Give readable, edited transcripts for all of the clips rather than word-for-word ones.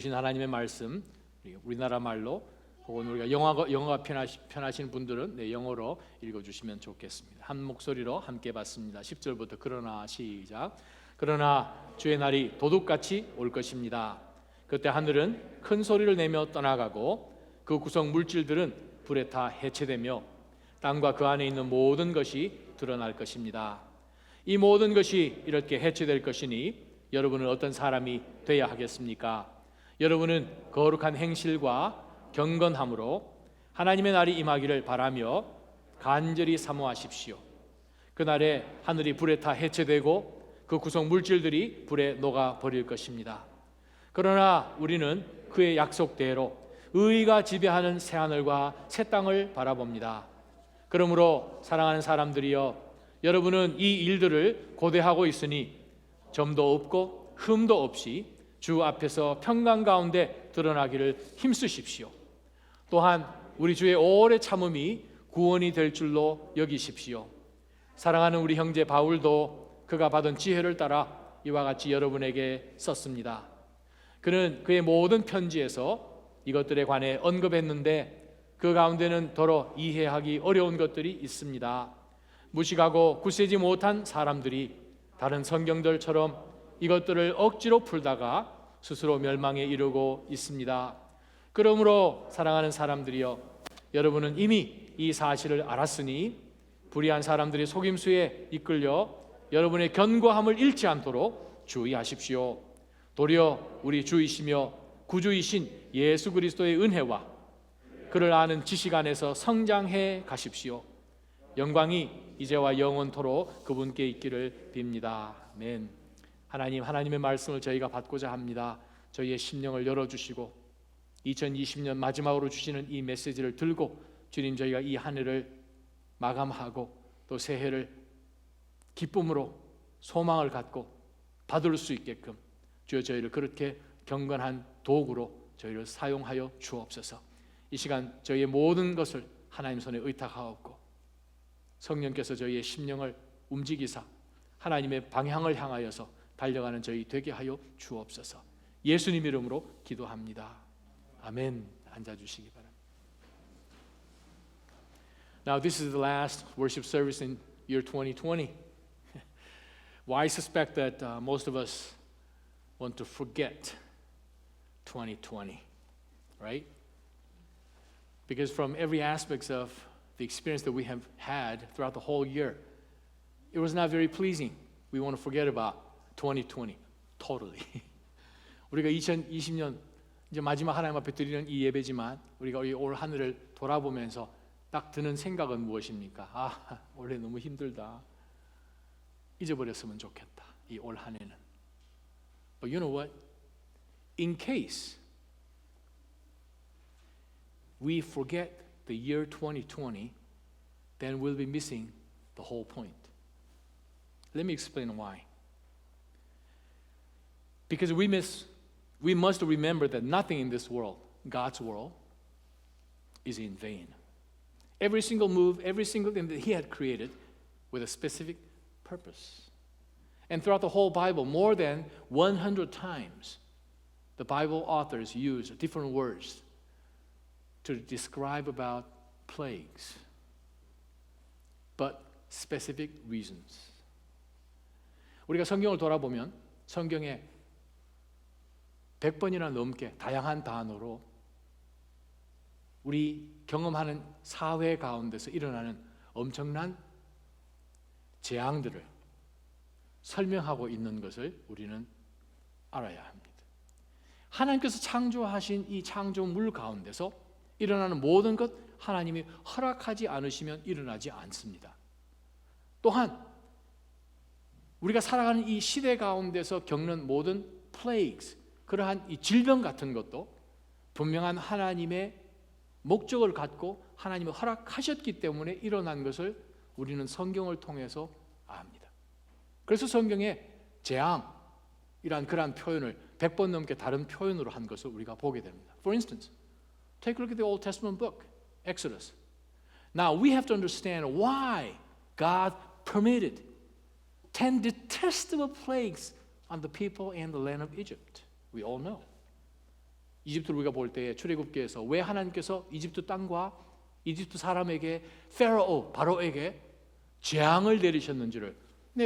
주신 하나님의 말씀, 우리나라 말로 혹은 우리가 영어가 편하신 분들은 영어로 읽어주시면 좋겠습니다. 한 목소리로 함께 봤습니다. 10절부터 그러나 시작. 그러나 주의 날이 도둑같이 올 것입니다. 그때 하늘은 큰 소리를 내며 떠나가고 그 구성 물질들은 불에 타 해체되며 땅과 그 안에 있는 모든 것이 드러날 것입니다. 이 모든 것이 이렇게 해체될 것이니 여러분은 어떤 사람이 되어야 하겠습니까? 여러분은 거룩한 행실과 경건함으로 하나님의 날이 임하기를 바라며 간절히 사모하십시오. 그날에 하늘이 불에 타 해체되고 그 구성 물질들이 불에 녹아 버릴 것입니다. 그러나 우리는 그의 약속대로 의가 지배하는 새하늘과 새 땅을 바라봅니다. 그러므로 사랑하는 사람들이여, 여러분은 이 일들을 고대하고 있으니 점도 없고 흠도 없이 주 앞에서 평강 가운데 드러나기를 힘쓰십시오. 또한 우리 주의 오래 참음이 구원이 될 줄로 여기십시오. 사랑하는 우리 형제 바울도 그가 받은 지혜를 따라 이와 같이 여러분에게 썼습니다. 그는 그의 모든 편지에서 이것들에 관해 언급했는데 그 가운데는 더러 이해하기 어려운 것들이 있습니다. 무식하고 굳세지 못한 사람들이 다른 성경들처럼 이것들을 억지로 풀다가 스스로 멸망에 이르고 있습니다. 그러므로 사랑하는 사람들이여, 여러분은 이미 이 사실을 알았으니 불의한 사람들의 속임수에 이끌려 여러분의 견고함을 잃지 않도록 주의하십시오. 도리어 우리 주이시며 구주이신 예수 그리스도의 은혜와 그를 아는 지식 안에서 성장해 가십시오. 영광이 이제와 영원토록 그분께 있기를 빕니다. 아멘. 하나님, 하나님의 말씀을 저희가 받고자 합니다. 저희의 심령을 열어주시고 2020년 마지막으로 주시는 이 메시지를 들고 주님, 저희가 이 한 해를 마감하고 또 새해를 기쁨으로 소망을 갖고 받을 수 있게끔 주여 저희를 그렇게 경건한 도구로 저희를 사용하여 주옵소서. 이 시간 저희의 모든 것을 하나님 손에 의탁하옵고 성령께서 저희의 심령을 움직이사 하나님의 방향을 향하여서 달려가는 저희 되게 하여 주옵소서. 예수님 이름으로 기도합니다. 아멘. 앉아주시기 바랍니다. Now this is the last worship service in year 2020. Well, I suspect that most of us want to forget 2020, right? Because from every aspect of the experience that we have had throughout the whole year, it was not very pleasing. We want to forget about 2020, totally. 우리가 2020년 이제 마지막 하나님 앞에 드리는 이 예배지만 우리가 올 한 해를 돌아보면서 딱 드는 생각은 무엇입니까? 아, 올해 너무 힘들다. 잊어버렸으면 좋겠다. 이 올 한 해는. But you know what? In case we forget the year 2020, then we'll be missing the whole point. Let me explain why. Because we must remember that nothing in this world, God's world, is in vain. Every single move, every single thing that He had created with a specific purpose. And throughout the whole Bible, more than 100 times, the Bible authors use different words to describe about plagues, but specific reasons. 우리가 성경을 돌아보면 성경에 100번이나 넘게 다양한 단어로 우리 경험하는 사회 가운데서 일어나는 엄청난 재앙들을 설명하고 있는 것을 우리는 알아야 합니다. 하나님께서 창조하신 이 창조물 가운데서 일어나는 모든 것 하나님이 허락하지 않으시면 일어나지 않습니다. 또한 우리가 살아가는 이 시대 가운데서 겪는 모든 plagues, 그러한 이 질병 같은 것도 분명한 하나님의 목적을 갖고 하나님이 허락하셨기 때문에 일어난 것을 우리는 성경을 통해서 압니다. 그래서 성경에 재앙이란 그러한 표현을 100번 넘게 다른 표현으로 한 것을 우리가 보게 됩니다. For instance, take a look at the Old Testament book, Exodus. Now we have to understand why God permitted 10 detestable plagues on the people and the land of Egypt. We all know. 이집트를 우리가 볼 때 출애굽기에서 왜 하나님께서 이집트 땅과 이집트 사람에게 페라오 바로에게 재앙을 내리셨는지를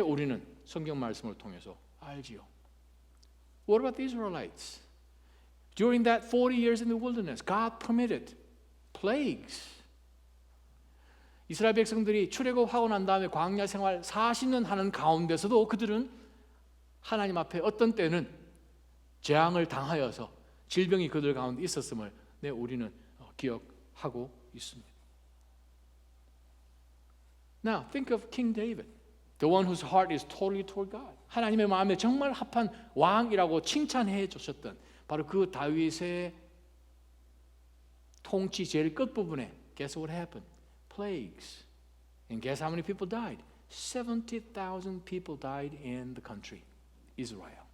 우리는 성경 말씀을 통해서 알지요. What about the Israelites? During that 40 years in the wilderness, God permitted plagues. 이스라엘 백성들이 출애굽하고 난 다음에 광야 생활 40년 하는 가운데서도 그들은 하나님 앞에 어떤 때는 재앙을 당하여서 질병이 그들 가운데 있었음을 우리는 기억하고 있습니다. Now, think of King David, the one whose heart is totally toward God. 하나님의 마음에 정말 합한 왕이라고 칭찬해 주셨던 바로 그 다윗의 통치 제일 끝부분에 guess what happened? Plagues. And guess how many people died? 70,000 people died in the country, Israel.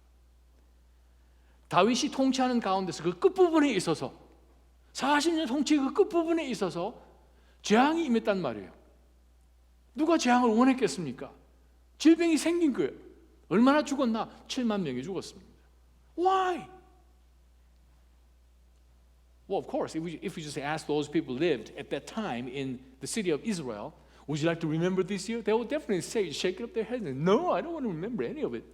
다윗이 통치하는 가운데서 그 끝부분에 있어서 40년 통치 그 끝부분에 있어서 재앙이 임했단 말이에요. 누가 재앙을 원했겠습니까? 질병이 생긴 거예요. 얼마나 죽었나? 7만 명이 죽었습니다. Why? Well, of course, if we just ask those people lived at that time in the city of Israel, would you like to remember this year? They will definitely say, shake up their heads, no, I don't want to remember any of it.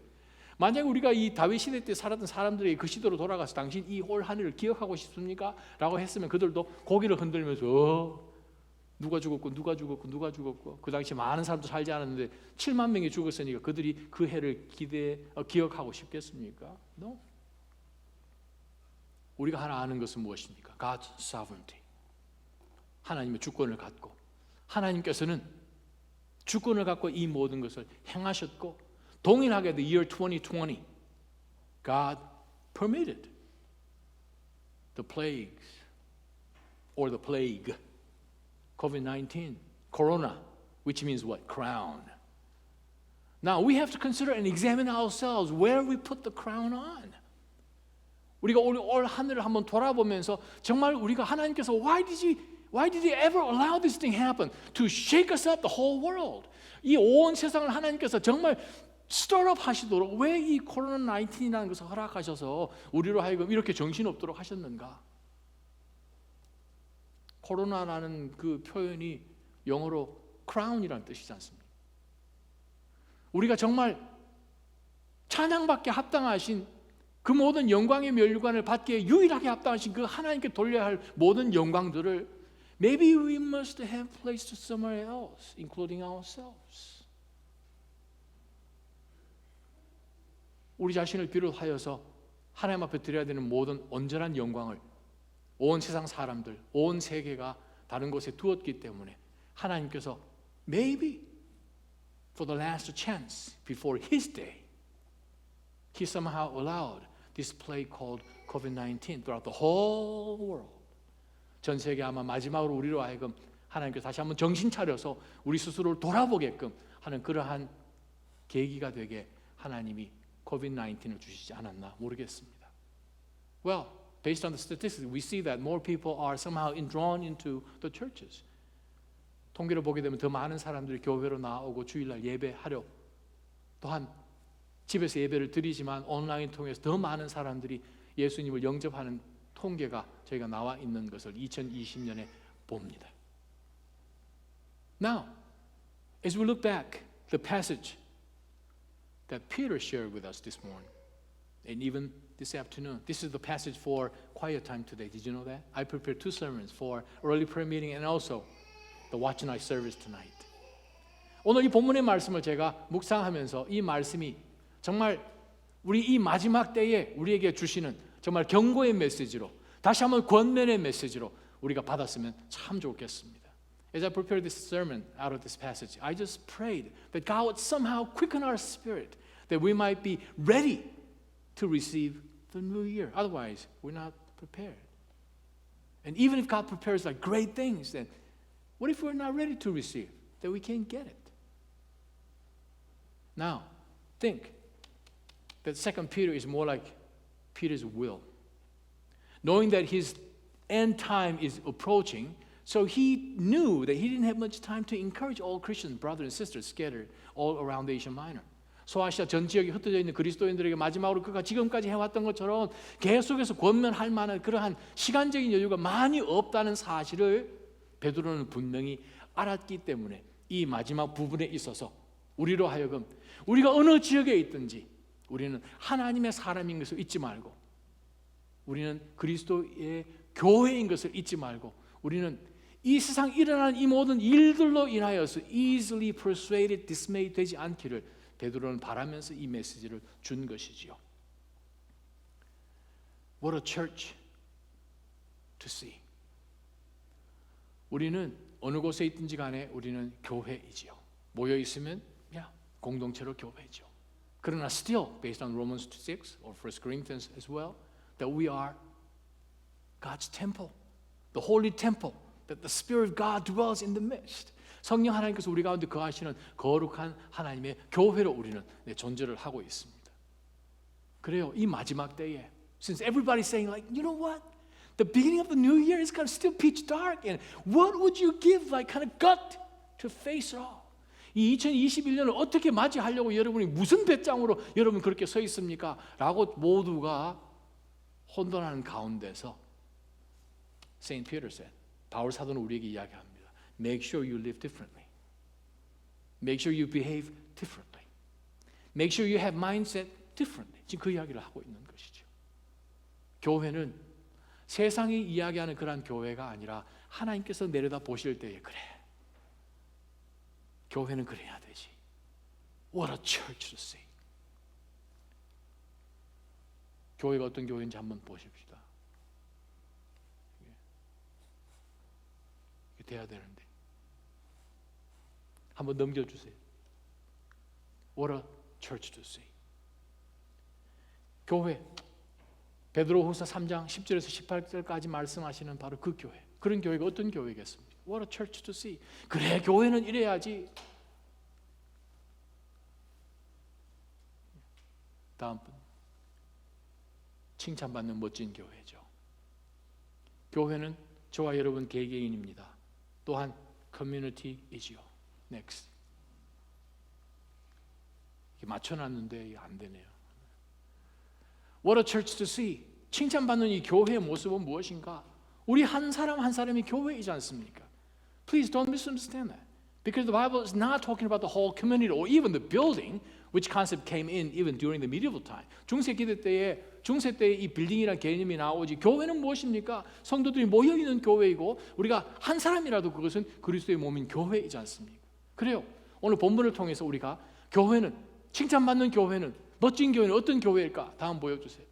만약 우리가 이 다윗 시대 때 살았던 사람들이 그 시대로 돌아가서 당신 이 올 한 해를 기억하고 싶습니까? 라고 했으면 그들도 고개를 흔들면서 누가 죽었고 그 당시 많은 사람도 살지 않았는데 7만 명이 죽었으니까 그들이 그 해를 기억하고 싶겠습니까? No. 우리가 하나 아는 것은 무엇입니까? God's sovereignty. 하나님의 주권을 갖고 하나님께서는 주권을 갖고 이 모든 것을 행하셨고 동일하게 the year 2020 God permitted the plagues or the plague COVID-19 corona which means what? Crown. Now we have to consider and examine ourselves where we put the crown on. 우리가 올 한 해를 한번 돌아보면서 정말 우리가 하나님께서 why did he ever allow this thing happen to shake us up the whole world? 이 온 세상을 하나님께서 정말 stir up 하시도록 왜 이 코로나 19이라는 것을 허락하셔서 우리로 하여금 이렇게 정신없도록 하셨는가? 코로나라는 그 표현이 영어로 crown이라는 뜻이지 않습니까? 우리가 정말 찬양받게 합당하신 그 모든 영광의 면류관을 받기에 유일하게 합당하신 그 하나님께 돌려야 할 모든 영광들을 maybe we must have placed somewhere else, including ourselves. 우리 자신을 비롯하여서 하나님 앞에 드려야 되는 모든 온전한 영광을 온 세상 사람들, 온 세계가 다른 곳에 두었기 때문에 하나님께서 maybe for the last chance before His day, He somehow allowed this plague called COVID-19 throughout the whole world. 전 세계 아마 마지막으로 우리로 하여금 하나님께서 다시 한번 정신 차려서 우리 스스로를 돌아보게끔 하는 그러한 계기가 되게 하나님이 COVID-19을 주시지 않았나 모르겠습니다. Well, based on the statistics, we see that more people are somehow drawn into the churches. 통계를 보게 되면 더 많은 사람들이 교회로 나오고 주일날 예배하려 또한 집에서 예배를 드리지만 온라인 통해서 더 많은 사람들이 예수님을 영접하는 통계가 저희가 나와 있는 것을 2020년에 봅니다. Now, as we look back, the passage that Peter shared with us this morning, and even this afternoon, this is the passage for quiet time today. Did you know that? I prepared 2 sermons for early prayer meeting and also the watch night service tonight. 오늘 이 본문의 말씀을 제가 묵상하면서 이 말씀이 정말 우리 이 마지막 때에 우리에게 주시는 정말 경고의 메시지로 다시 한번 권면의 메시지로 우리가 받았으면 참 좋겠습니다. As I prepared this sermon out of this passage, I just prayed that God would somehow quicken our spirit, that we might be ready to receive the new year. Otherwise, we're not prepared. And even if God prepares like great things, then what if we're not ready to receive? That we can't get it. Now, think that 2 Peter is more like Peter's will. Knowing that his end time is approaching, so he knew that he didn't have much time to encourage all Christian brothers and sisters scattered all around Asia Minor. 소아시아 전 지역에 흩어져 있는 그리스도인들에게 마지막으로 그가 지금까지 해왔던 것처럼 계속해서 권면할 만한 그러한 시간적인 여유가 많이 없다는 사실을 베드로는 분명히 알았기 때문에 이 마지막 부분에 있어서 우리로 하여금 우리가 어느 지역에 있든지 우리는 하나님의 사람인 것을 잊지 말고, 우리는 그리스도의 교회인 것을 잊지 말고, 우리는 이 세상 일어나는 이 모든 일들로 인하여서 easily persuaded, dismayed 되지 않기를 베드로는 바라면서 이 메시지를 준 것이지요. What a church to see. 우리는 어느 곳에 있든지 간에 우리는 교회이지요. 모여 있으면 공동체로 교회죠. 그러나 still, based on Romans 6 or 1 Corinthians as well, that we are God's temple, the holy temple, that the Spirit of God dwells in the midst. 성령 하나님께서 우리 가운데 거하시는 거룩한 하나님의 교회로 우리는 존재를 하고 있습니다. 그래요. 이 마지막 때에, since everybody's saying like, you know what? The beginning of the new year is kind of still pitch dark, and what would you give like kind of gut to face it all? 이 2021년을 어떻게 맞이하려고 여러분이 무슨 배짱으로 여러분 그렇게 서 있습니까? 라고 모두가 혼돈하는 가운데서 Saint Peter said, 바울 사도는 우리에게 이야기합니다. Make sure you live differently. Make sure you behave differently. Make sure you have mindset differently. 지금 그 이야기를 하고 있는 것이죠. 교회는 세상이 이야기하는 그러한 교회가 아니라 하나님께서 내려다 보실 때에 그래, 교회는 그래야 되지. What a church to see. 교회가 어떤 교회인지 한번 보십시다. 이게 돼야 되는데 한번 넘겨주세요. What a church to see. 교회, 베드로후서 3장 10절에서 18절까지 말씀하시는 바로 그 교회. 그런 교회가 어떤 교회겠습니까? What a church to see. 그래, 교회는 이래야지. 다음 분, 칭찬받는 멋진 교회죠. 교회는 저와 여러분 개개인입니다. 또한 커뮤니티이지요. Next. 맞춰놨는데 이게 안 되네요. What a church to see. 칭찬받는 이 교회의 모습은 무엇인가? 우리 한 사람 한 사람이 교회이지 않습니까? Please don't misunderstand that. Because the Bible is not talking about the whole community or even the building, which concept came in even during the medieval time. 중세 때에 이 빌딩이라는 개념이 나오지. 교회는 무엇입니까? 성도들이 모여 있는 교회이고 우리가 한 사람이라도 그것은 그리스도의 몸인 교회이지 않습니까? 그래요. 오늘 본문을 통해서 우리가 교회는, 칭찬받는 교회는, 멋진 교회는 어떤 교회일까? 다음 보여주세요.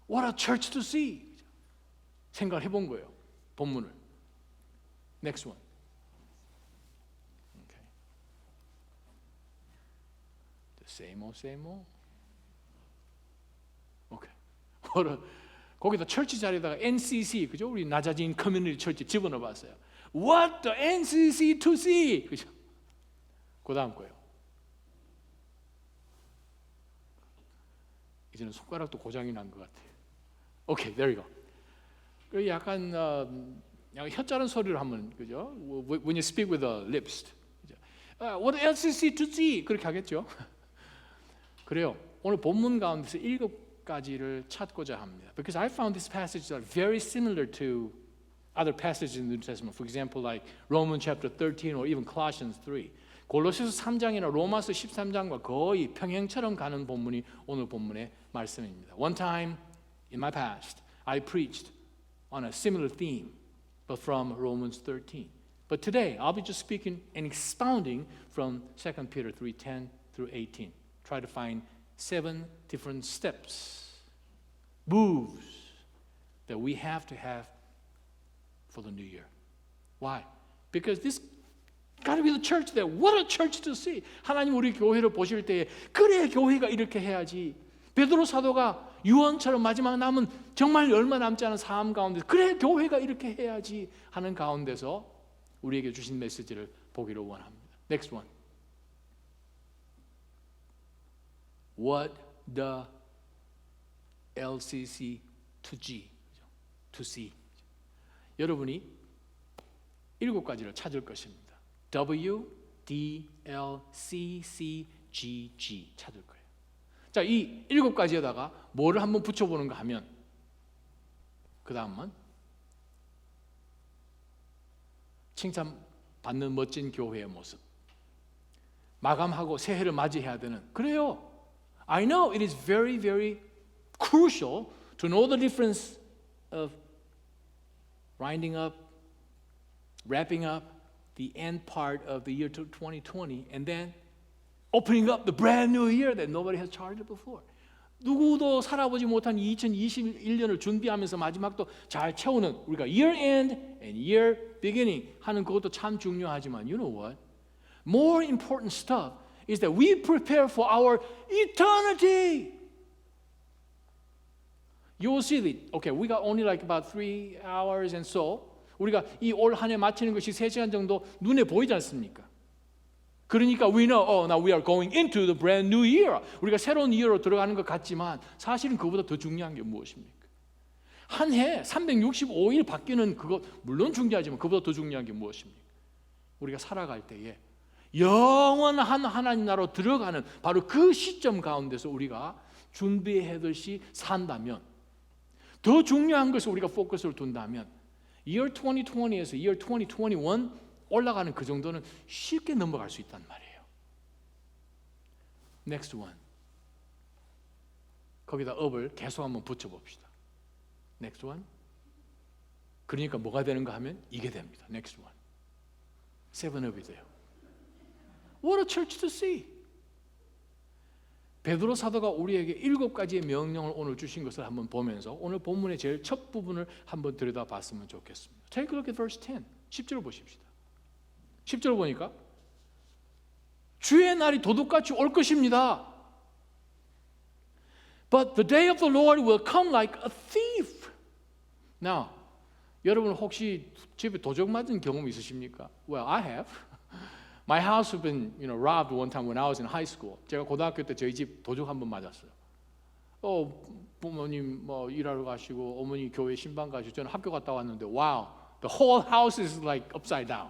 What a church to see. 생각을 해본 거예요. 본문을. Next one. Okay. The same old. Okay. 거기다 철치 자리에다가 NCC, 그죠? 우리 낮아진 커뮤니티 철치 집어넣어봤어요. What the NCC to see, 그죠? 그 다음 거예요. 이제는 손가락도 고장이 난 것 같아요. Okay, there you go. 그 약간 혀 자른 소리를 하면, 그죠? When you speak with the lips, 그죠? What else is it to see? 그렇게 하겠죠. 그래요. 오늘 본문 가운데서 7가지를 찾고자 합니다. Because I found these passages are very similar to other passages in the New Testament. For example, like Romans chapter 13 or even Colossians 3. 골로새서 3장이나 로마서 13장과 거의 평행처럼 가는 본문이 오늘 본문의 말씀입니다. One time in my past, I preached on a similar theme, but from Romans 13. But today, I'll be just speaking and expounding from 2 Peter 3:10 through 18. Try to find 7 different steps, moves that we have to have for the new year. Why? Because this got to be the church there. What a church to see. 하나님 우리 교회를 보실 때에 그래, 교회가 이렇게 해야지. 베드로 사도가 유언처럼 마지막 남은 정말 얼마 남지 않은 삶 가운데 그래, 교회가 이렇게 해야지 하는 가운데서 우리에게 주신 메시지를 보기를 원합니다. Next one. What the LCC to G, to see. 여러분이 7가지를 찾을 것입니다. W, D, L, C, C, 찾을 거예요. 자, 이 7가지에다가 뭐를 한번 붙여보는가 하면 그 다음은 칭찬받는 멋진 교회의 모습. 마감하고 새해를 맞이해야 되는, 그래요. I know it is very, very crucial to know the difference of winding up, wrapping up the end part of the year 2020 and then opening up the brand new year that nobody has charted before. 누구도 살아보지 못한 2021년을 준비하면서 마지막도 잘 채우는 우리가 year end and year beginning 하는 그것도 참 중요하지만 you know what? More important stuff is that we prepare for our eternity. You will see that, okay, we got only like about 3 hours and so 우리가 이 올 한 해 마치는 것이 3시간 정도 눈에 보이지 않습니까? 그러니까 we know, now we are going into the brand new year. 우리가 새로운 이어로 들어가는 것 같지만 사실은 그보다 더 중요한 게 무엇입니까? 한 해 365일 바뀌는 그것 물론 중요하지만 그보다 더 중요한 게 무엇입니까? 우리가 살아갈 때에 영원한 하나님 나라로 들어가는 바로 그 시점 가운데서 우리가 준비하듯이 산다면, 더 중요한 것을 우리가 포커스를 둔다면 year 2020에서 year 2021 올라가는 그 정도는 쉽게 넘어갈 수 있단 말이에요. Next one. 거기다 up을 계속 한번 붙여봅시다. Next one. 그러니까 뭐가 되는가 하면 이게 됩니다. Next one. 7up이 돼요. What a church to see. 베드로 사도가 우리에게 7가지의 명령을 오늘 주신 것을 한번 보면서 오늘 본문의 제일 첫 부분을 한번 들여다봤으면 좋겠습니다. Take a look at verse 10. 10절을 보십시다. 10절 보니까 주의 날이 도둑같이 올 것입니다. But the day of the Lord will come like a thief. Now, 여러분 혹시 집에 도둑 맞은 경험 있으십니까? Well, I have. My house had been, robbed one time when I was in high school. 제가 고등학교 때 저희 집 도둑 한 번 맞았어요. 부모님 뭐 일하러 가시고 어머니 교회 신방 가시고 저는 학교 갔다 왔는데 wow, the whole house is like upside down.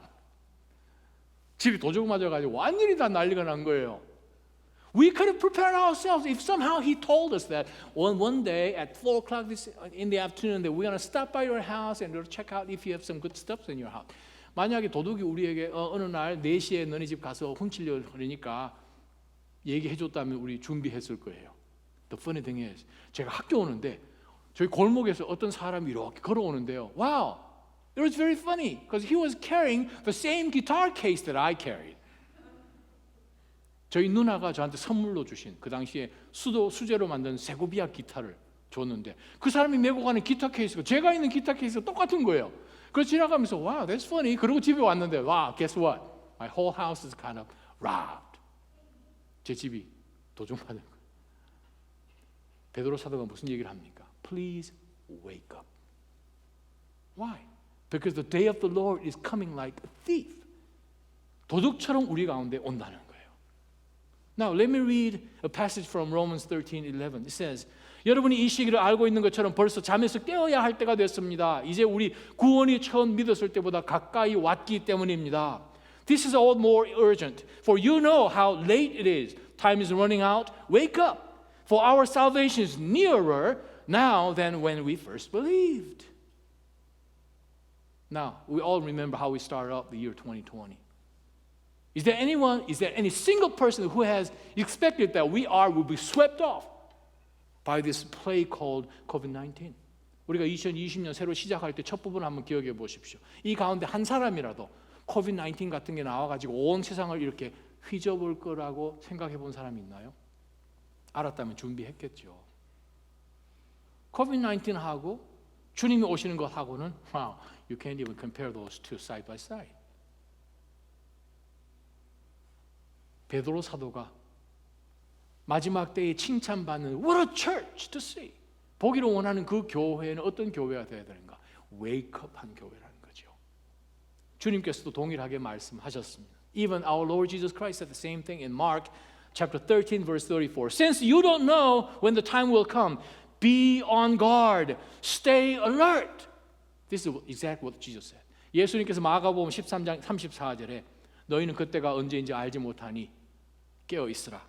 집이 도둑 맞아가지고 완전히 다 난리가 난 거예요. We could have prepared ourselves if somehow he told us that one day at 4 o'clock in the afternoon that we're going to stop by your house and we'll check out if you have some good stuff in your house. 만약에 도둑이 우리에게 어느 날 4시에 너네 집 가서 훔치려고 그러니까 얘기해 줬다면 우리 준비했을 거예요. The funny thing is 제가 학교 오는데 저희 골목에서 어떤 사람이 이렇게 걸어오는데요. Wow, it was very funny because he was carrying the same guitar case that I carried. 저희 누나가 저한테 선물로 주신 그 당시에 수제로 만든 세고비아 기타를 줬는데 그 사람이 메고 가는 기타 케이스가 제가 있는 기타 케이스가 똑같은 거예요. 그래서 지나가면서 wow, that's funny. 그리고 집에 왔는데 wow, guess what? My whole house is kind of robbed. 제 집이 도둑맞은 거예요. 베드로 사도가 무슨 얘기를 합니까? Please wake up. Why? Because the day of the Lord is coming like a thief. 도둑처럼 우리 가운데 온다는 거예요. Now let me read a passage from Romans 13:11. It says, 여러분이 이 시기를 알고 있는 것처럼 벌써 잠에서 깨어야 할 때가 됐습니다. 이제 우리 구원이 처음 믿었을 때보다 가까이 왔기 때문입니다. This is all more urgent, for you know how late it is. Time is running out. Wake up, for our salvation is nearer now than when we first believed. Now, we all remember how we started out the year 2020. Is there any single person who has expected that we will be swept off by this plague called COVID-19? 우리가 2020년 새로 시작할 때 첫 부분 한번 기억해 보십시오. 이 가운데 한 사람이라도 COVID-19 같은 게 나와가지고 온 세상을 이렇게 휘저을 거라고 생각해 본 사람이 있나요? 알았다면 준비했겠죠. COVID-19하고 주님이 오시는 것하고는 wow, you can't even compare those two side by side. 베드로 사도가 마지막 때에 칭찬받는 What a church to see. 보기를 원하는 그 교회는 어떤 교회가 되어야 되는가? 웨이크업한 교회라는 거죠. 주님께서도 동일하게 말씀하셨습니다. Even our Lord Jesus Christ said the same thing in Mark chapter 13 verse 34. Since you don't know when the time will come, be on guard, stay alert. This is exactly what Jesus said. 예수님께서 마가복음 13장 34절에 너희는 그때가 언제인지 알지 못하니 깨어 있으라.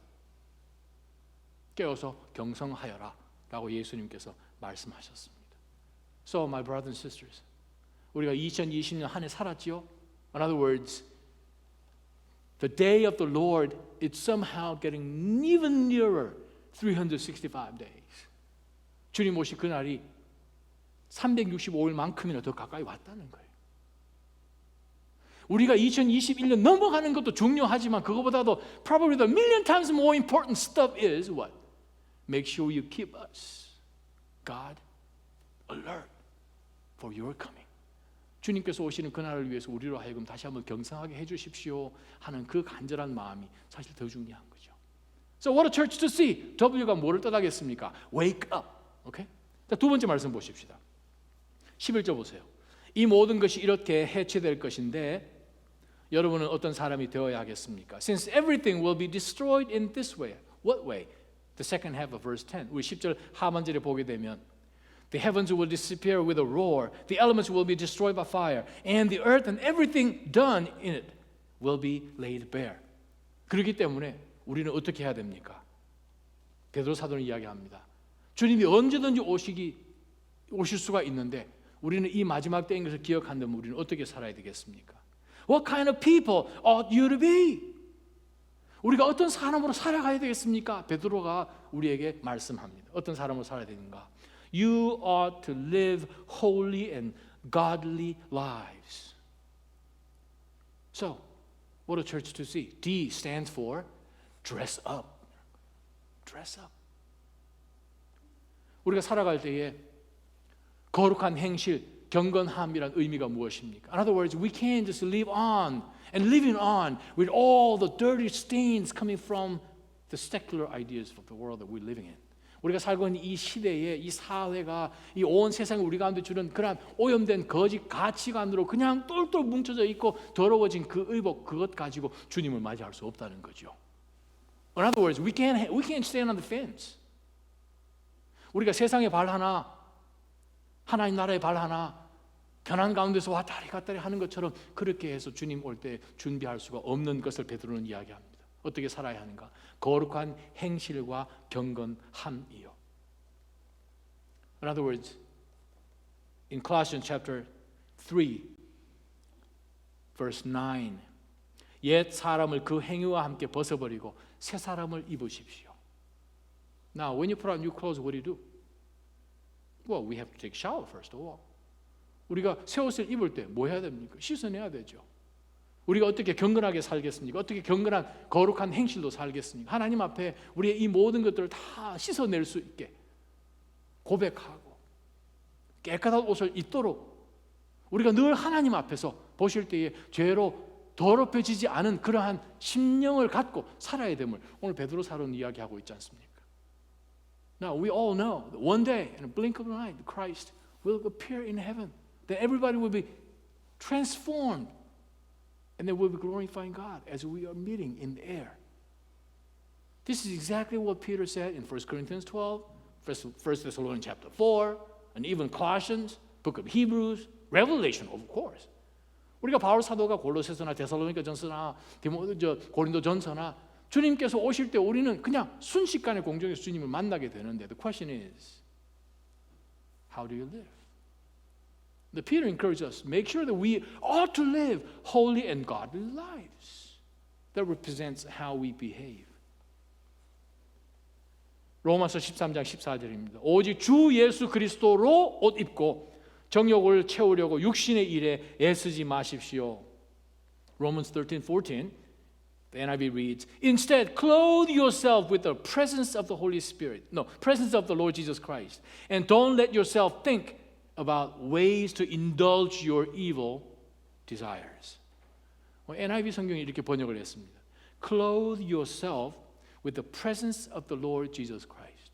깨어서 경성하여라 라고 예수님께서 말씀하셨습니다. So my brothers and sisters, 우리가 2020년 한 해 살았지요? In other words, the day of the Lord is somehow getting even nearer 365 days. 주님 오실 그날이 365일만큼이나 더 가까이 왔다는 거예요. 우리가 2021년 넘어가는 것도 중요하지만 그거보다도 probably the million times more important stuff is what? Make sure you keep us, God, alert for your coming. 주님께서 오시는 그날을 위해서 우리로 하여금 다시 한번 경성하게 해주십시오 하는 그 간절한 마음이 사실 더 중요한 거죠. So what a church to see. W가 뭐를 뜻하겠습니까? Wake up. Okay? 자, 두 번째 말씀 보십시다. 11절 보세요. 이 모든 것이 이렇게 해체될 것인데 여러분은 어떤 사람이 되어야 하겠습니까? Since everything will be destroyed in this way. What way? The second half of verse 10. 우리 10절 하반절에 보게 되면 The heavens will disappear with a roar. The elements will be destroyed by fire. And the earth and everything done in it will be laid bare. 그렇기 때문에 우리는 어떻게 해야 됩니까? 베드로 사도는 이야기합니다. 주님이 언제든지 오실 수가 있는데 우리는 이 마지막 때인 것을 기억한다면 우리는 어떻게 살아야 되겠습니까? What kind of people ought you to be? 우리가 어떤 사람으로 살아가야 되겠습니까? 베드로가 우리에게 말씀합니다. 어떤 사람으로 살아야 되는가? You ought to live holy and godly lives. So, what a church to see. D stands for dress up. Dress up. 우리가 살아갈 때에 거룩한 행실, 경건함이란 의미가 무엇입니까? In other words, we can't just live on and living on with all the dirty stains coming from the secular ideas of the world that we're living in. 우리가 살고 있는 이 시대에 이 사회가 이 온 세상에 우리 가운데 주는 그런 오염된 거짓 가치관으로 그냥 똘똘 뭉쳐져 있고 더러워진 그 의복 그것 가지고 주님을 맞이할 수 없다는 거죠. In other words, we can't stand on the fence. 우리가 세상의 발 하나, 하나님 나라의 발 하나, 편한 가운데서 왔다리 갔다리 하는 것처럼 그렇게 해서 주님 올 때 준비할 수가 없는 것을 베드로는 이야기합니다. 어떻게 살아야 하는가? 거룩한 행실과 경건함이요. In other words, in Colossians chapter 3, verse 9, 옛 사람을 그 행위와 함께 벗어버리고 새 사람을 입으십시오. Now, when you put on new clothes, what do? Well, we have to take a shower first of all. 우리가 새 옷을 입을 때 뭐 해야 됩니까? 씻어내야 되죠. 우리가 어떻게 경건하게 살겠습니까? 어떻게 경건한 거룩한 행실로 살겠습니까? 하나님 앞에 우리의 이 모든 것들을 다 씻어낼 수 있게 고백하고 깨끗한 옷을 입도록 우리가 늘 하나님 앞에서 보실 때에 죄로 더럽혀지지 않은 그러한 심령을 갖고 살아야 됨을 오늘 베드로 사도는 이야기하고 있지 않습니까? Now we all know that one day in a blink of an eye Christ will appear in heaven. Then everybody will be transformed and then we'll be glorifying God as we are meeting in the air. This is exactly what Peter said in 1 Corinthians 12, 1 Thessalonians chapter 4, and even Colossians, book of Hebrews, Revelation, of course. 우리가 바울 사도가 골로새서나 데살로니가 전서나 고린도 전서나 주님께서 오실 때 우리는 그냥 순식간에 공중에서 주님을 만나게 되는데 the question is, how do you live? The Peter encourages us, make sure that we ought to live holy and godly lives. That represents how we behave. 로마서 13장 14절입니다. 오직 주 예수 그리스도로 옷 입고 정욕을 채우려고 육신의 일에 애쓰지 마십시오. Romans 13:14 the NIV reads, Instead, clothe yourself with the presence of the Holy Spirit. No, presence of the Lord Jesus Christ. And don't let yourself think about ways to indulge your evil desires. NIV 성경이 이렇게 번역을 했습니다. Clothe yourself with the presence of the Lord Jesus Christ.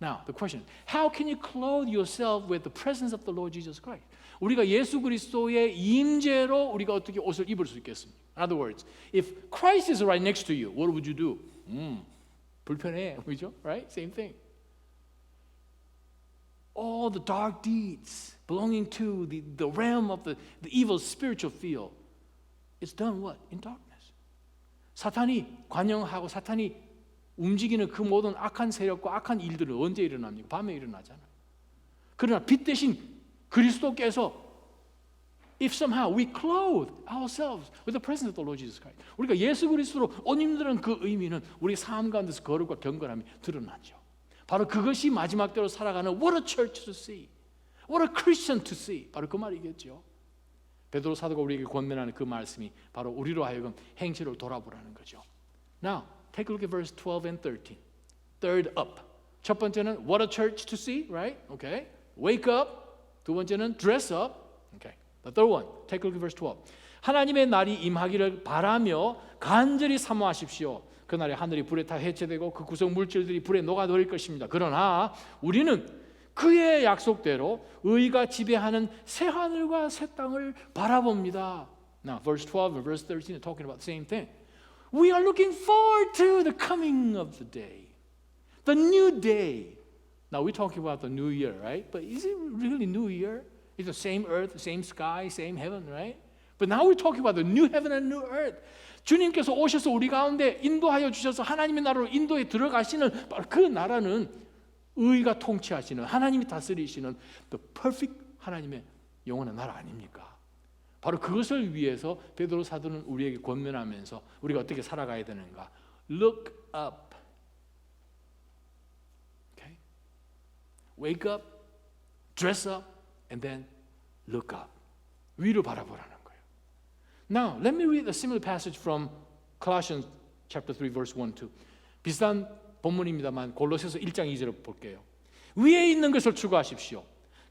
Now, the question is, how can you clothe yourself with the presence of the Lord Jesus Christ? 우리가 예수 그리스도의 임재로 우리가 어떻게 옷을 입을 수 있겠습니까? In other words, if Christ is right next to you, what would you do? 불편해, 그죠? Right? Same thing. All the dark deeds belonging to the realm of the evil spiritual field, it's done what? In darkness. 사탄이 관영하고 사탄이 움직이는 그 모든 악한 세력과 악한 일들은 언제 일어납니까? 밤에 일어나잖아요. 그러나 빛 대신 그리스도께서 if somehow we clothe ourselves with the presence of the Lord Jesus Christ, 우리가 예수 그리스도로 옷 입는 그 의미는 우리 삶 가운데서 거룩과 경건함이 드러나죠. 바로 그것이 마지막 때로 살아가는 what a church to see, what a Christian to see, 바로 그 말이겠죠. 베드로 사도가 우리에게 권면하는 그 말씀이 바로 우리로 하여금 행실을 돌아보라는 거죠. Now, take a look at verse 12 and 13. Third up. 첫 번째는 what a church to see, right? Okay. Wake up. 두 번째는 dress up. Okay. The third one. Take a look at verse 12. 하나님의 날이 임하기를 바라며 간절히 사모하십시오. 그날에 하늘이 불에 타 해체되고 그 구성 물질들이 불에 녹아버릴 것입니다. 그러나 우리는 그의 약속대로 의가 지배하는 새 하늘과 새 땅을 바라봅니다. Now, verse 12 and verse 13 are talking about the same thing. We are looking forward to the coming of the day, the new day. Now, we're talking about the new year, right? But is it really new year? It's the same earth, same sky, same heaven, right? But now we're talking about the new heaven and new earth. 주님께서 오셔서 우리 가운데 인도하여 주셔서 하나님의 나라로 인도에 들어가시는 그 나라는 의가 통치하시는, 하나님이 다스리시는 the perfect 하나님의 영원한 나라 아닙니까? 바로 그것을 위해서 베드로 사도는 우리에게 권면하면서 우리가 어떻게 살아가야 되는가? Look up. Okay? Wake up, dress up, and then look up. 위로 바라보라는 거예요. Now, let me read a similar passage from Colossians chapter 3 verse 1 2. 비슷한 본문입니다만 골로새서 1장 2절을 볼게요. 위에 있는 것을 추구하십시오.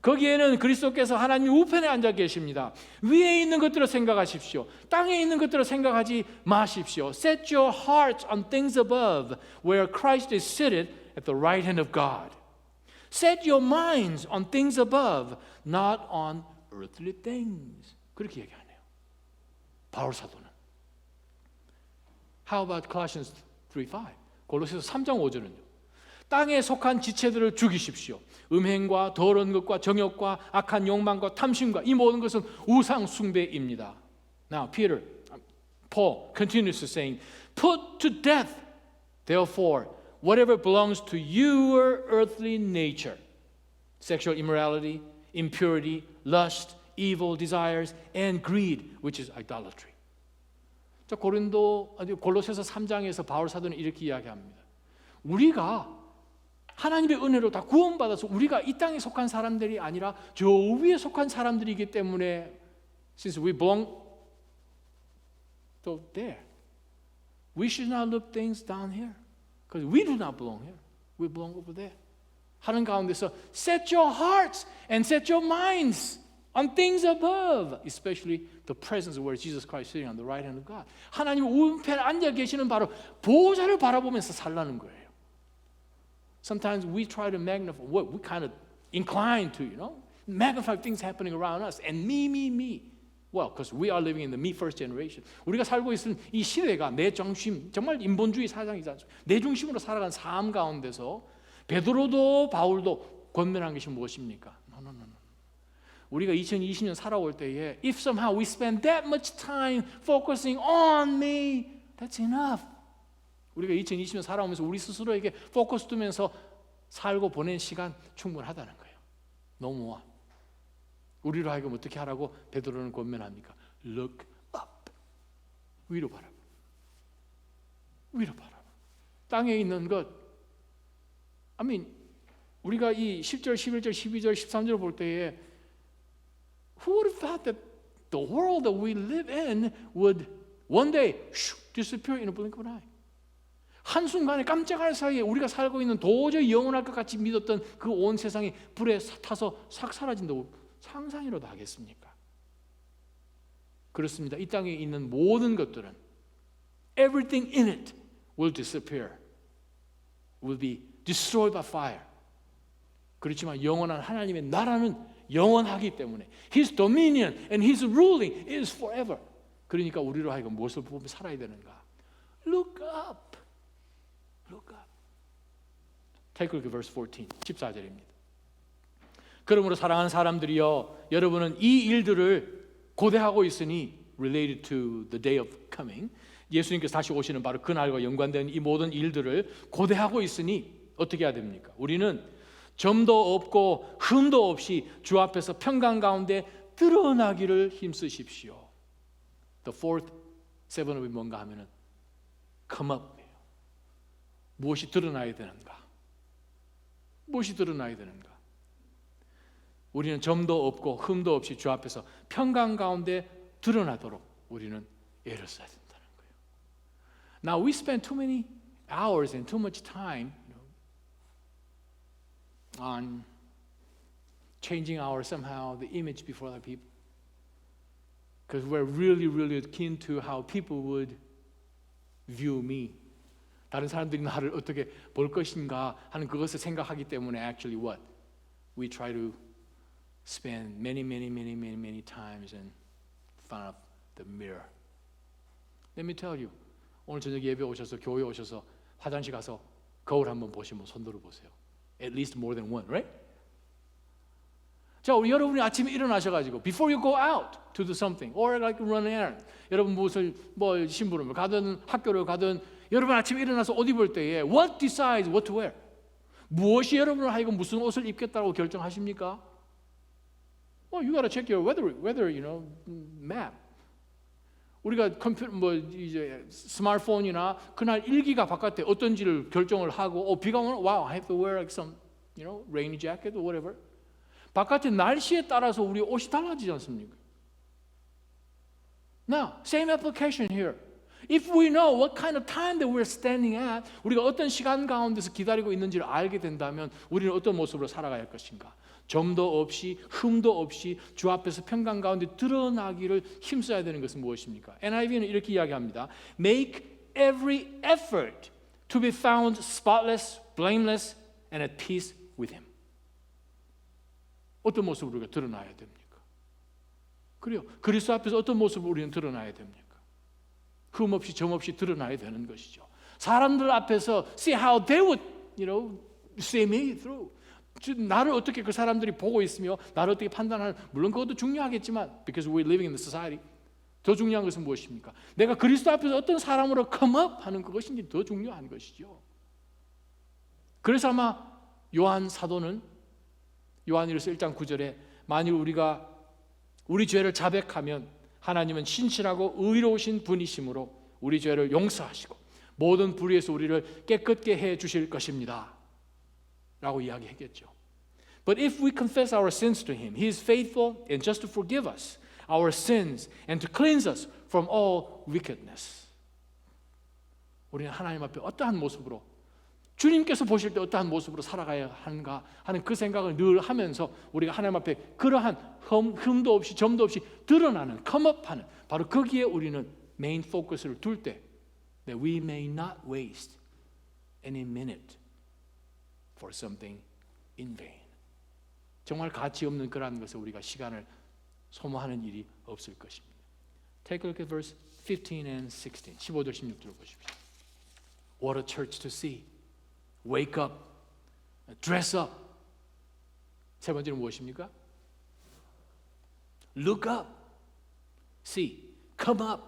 거기에는 그리스도께서 하나님 우편에 앉아 계십니다. 위에 있는 것들을 생각하십시오. 땅에 있는 것들을 생각하지 마십시오. Set your hearts on things above, where Christ is seated at the right hand of God. Set your minds on things above, not on earthly things. 그렇게 얘기하네요. 바울 사도는. How about Colossians 3:5? 골로새서 3장 5절은요. 땅에 속한 지체들을 죽이십시오. 음행과 더러운 것과 정욕과 악한 욕망과 탐심과 이 모든 것은 우상 숭배입니다. Now Paul continues saying, put to death, therefore, whatever belongs to your earthly nature, sexual immorality, impurity, lust, evil desires, and greed, which is idolatry. 자, 골로새서 3장에서 바울 사도는 이렇게 이야기합니다. 우리가 하나님의 은혜로 다 구원받아서 우리가 이 땅에 속한 사람들이 아니라 저 위에 속한 사람들이기 때문에 since we belong to there, we should not look things down here because we do not belong here. We belong over there. 하는 가운데서 set your hearts and set your minds on things above, especially the presence of where Jesus Christ is sitting on the right hand of God. 하나님 우편에 앉아 계시는 바로 보좌를 바라보면서 살라는 거예요. Sometimes we try to magnify what we kind of incline to, magnify things happening around us and me. Well, because we are living in the me first generation. 우리가 살고 있는 이 시대가 내 중심, 정말 인본주의 사상이지 않습니까? 내 중심으로 살아가는 삶 가운데서 베드로도 바울도 권면한 것이 무엇입니까? No. 우리가 2020년 살아올 때에 if somehow we spend that much time focusing on me, that's enough. 우리가 2020년 살아오면서 우리 스스로에게 포커스 두면서 살고 보낸 시간 충분하다는 거예요. No more. 우리로 하여금 어떻게 하라고 베드로는 권면합니까? Look up. 위로 바라봐. 위로 바라봐. 땅에 있는 것. I mean, 우리가 이 10절, 11절, 12절, 13절 볼 때에 who would have thought that the world that we live in would one day disappear in a blink of an eye? 한순간에 깜짝할 사이에 우리가 살고 있는 도저히 영원할 것 같이 믿었던 그 온 세상이 불에 타서 싹 사라진다고 상상이라도 하겠습니까? 그렇습니다. 이 땅에 있는 모든 것들은 everything in it will disappear, will be destroyed by fire. 그렇지만 영원한 하나님의 나라는 영원하기 때문에 His dominion and His ruling is forever. 그러니까 우리로 하여금 무엇을 보며 살아야 되는가? Look up. Look up. Take a look at verse 14. 14절입니다. 그러므로 사랑하는 사람들이여, 여러분은 이 일들을 고대하고 있으니 related to the day of coming, 예수님께서 다시 오시는 바로 그날과 연관된 이 모든 일들을 고대하고 있으니 어떻게 해야 됩니까? 우리는 점도 없고 흠도 없이 주 앞에서 평강 가운데 드러나기를 힘쓰십시오. The fourth seven of 뭔가 하면은 come up이에요. 무엇이 드러나야 되는가? 무엇이 드러나야 되는가? 우리는 점도 없고 흠도 없이 주 앞에서 평강 가운데 드러나도록 우리는 애를 써야 된다는 거예요. Now we spend too many hours and too much time on changing our somehow the image before the people, because we're really keen to how people would view me. 다른 사람들이 나를 어떻게 볼 것인가 하는 그것을 생각하기 때문에 actually what we try to spend many times in front of the mirror. Let me tell you, 오늘 저녁 예배 오셔서 교회 오셔서 화장실 가서 거울 한번 보시면 손 들어 보세요. At least more than one, right? 자, 우리 여러분이 아침에 일어나셔가지고 before you go out to do something or like run an errand, 여러분 무엇을 뭐 심부름을 가든 학교를 가든 여러분 아침에 일어나서 옷 입을 때에 what decides what to wear? 무엇이 여러분을 하여금 무슨 옷을 입겠다고 결정하십니까? Well, you gotta check your weather, you know, map. 우리가 컴퓨터 뭐 이제 스마트폰이나 그날 일기가 바깥에 어떤지를 결정을 하고 비가 오면 wow, I have to wear like some, you know, rainy jacket or whatever. 바깥의 날씨에 따라서 우리 옷이 달라지지 않습니까? Now, same application here. If we know what kind of time that we're standing at, 우리가 어떤 시간 가운데서 기다리고 있는지를 알게 된다면 우리는 어떤 모습으로 살아가야 할 것인가? 점도 없이 흠도 없이 주 앞에서 평강 가운데 드러나기를 힘써야 되는 것은 무엇입니까? NIV는 이렇게 이야기합니다. Make every effort to be found spotless, blameless, and at peace with Him. 어떤 모습으로 우리가 드러나야 됩니까? 그래요. 그리스도 앞에서 어떤 모습으로 우리는 드러나야 됩니까? 흠 없이 점 없이 드러나야 되는 것이죠. 사람들 앞에서 see how they would, you know, see me through. 나를 어떻게 그 사람들이 보고 있으며 나를 어떻게 판단하는, 물론 그것도 중요하겠지만 because we're living in the society, 더 중요한 것은 무엇입니까? 내가 그리스도 앞에서 어떤 사람으로 come up 하는 그것이 더 중요한 것이죠. 그래서 아마 요한 사도는 요한일서 1장 9절에 만일 우리가 우리 죄를 자백하면 하나님은 신실하고 의로우신 분이시므로 우리 죄를 용서하시고 모든 불의에서 우리를 깨끗게 해 주실 것입니다 라고 이야기했겠죠. But if we confess our sins to Him, He is faithful and just to forgive us our sins and to cleanse us from all wickedness. 우리는 하나님 앞에 어떠한 모습으로, 주님께서 보실 때 어떠한 모습으로 살아가야 하는가 하는 그 생각을 늘 하면서 우리가 하나님 앞에 그러한 흠도 없이 점도 없이 드러나는 컴업하는 바로 거기에 우리는 메인 포커스를 둘 때 that we may not waste any minute for something in vain. 정말 가치 없는 그러한 것에 우리가 시간을 소모하는 일이 없을 것입니다. Take a look at verse 15 and 16. 15절 16절을 보십시오. What a church to see. Wake up, dress up. 세 번째는 무엇입니까? Look up, see, come up.